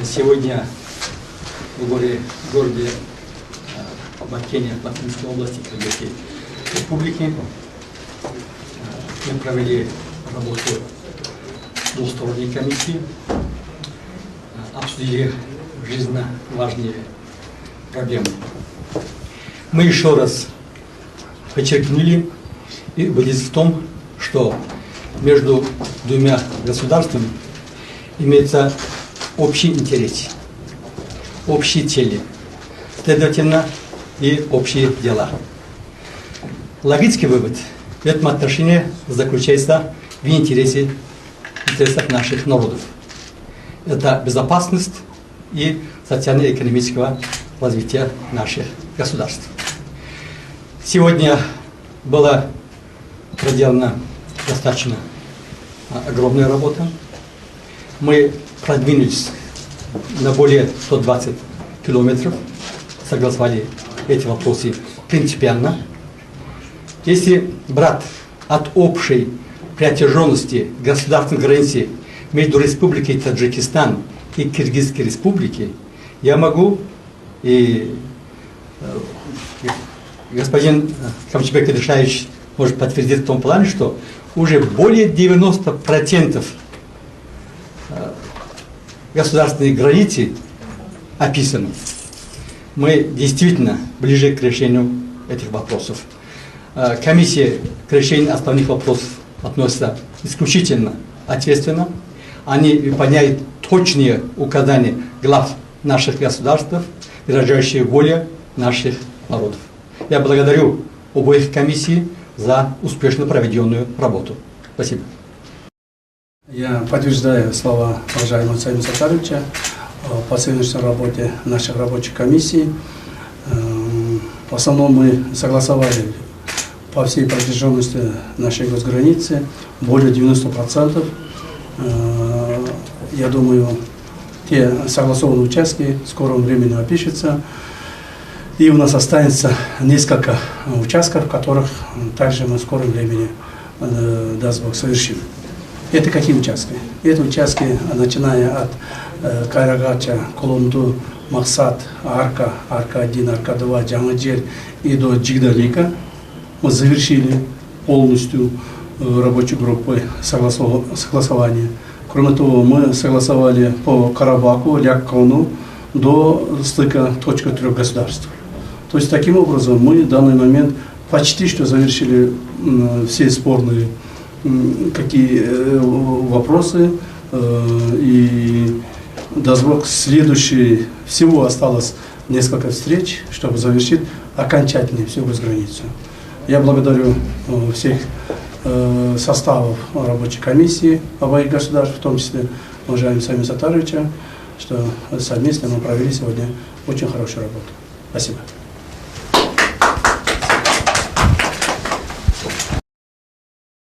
Сегодня в городе Бакене, Бакинской области, Кыргызской республики, мы провели работу двусторонней комиссии, обсудили жизненно важные проблемы. Мы еще раз подчеркнули и убедились в том, что между двумя государствами имеется общий интерес, общие цели, следовательно, и общие дела. Логический вывод в этом отношении заключается в интересах наших народов. Это безопасность и социально-экономического развития наших государств. Сегодня была проделана достаточно огромная работа. Мы продвинулись на более 120 километров, согласовали эти вопросы принципиально. Если брать от общей протяженности государственной границы между Республикой Таджикистан и Киргизской Республикой, я могу, и господин Камчыбек Кадышевич может подтвердить в том плане, что уже более 90% государственной границы описаны. Мы действительно ближе к решению этих вопросов. Комиссия к решению основных вопросов относится исключительно ответственно. Они выполняют точные указания глав наших государств, выражающие волю наших народов. Я благодарю обоих комиссий за успешно проведенную работу. Спасибо. Я подтверждаю слова уважаемого Саима Сатаровича по сегодняшней работе наших рабочих комиссий. В основном мы согласовали по всей протяженности нашей госграницы более 90%. Я думаю, те согласованные участки в скором времени опишутся. И у нас останется несколько участков, которых также мы в скором времени, даст Бог, совершим. Это какие участки? Это участки, начиная от Кайрагача, Колунду, Максат, Арка, Арка-1, Арка-2, Джамаджель и до Джигдалика. Мы завершили полностью рабочей группой согласование. Кроме того, мы согласовали по Карабаку, Ляккону до стыка точка 3 государств. То есть таким образом мы в данный момент почти что завершили все спорные какие вопросы, и даст Бог, следующие, всего осталось несколько встреч, чтобы завершить окончательно всю госграницу. Я благодарю всех составов рабочей комиссии обоих государств, в том числе уважаемого Саима Сатаровича, что совместно мы провели сегодня очень хорошую работу. Спасибо.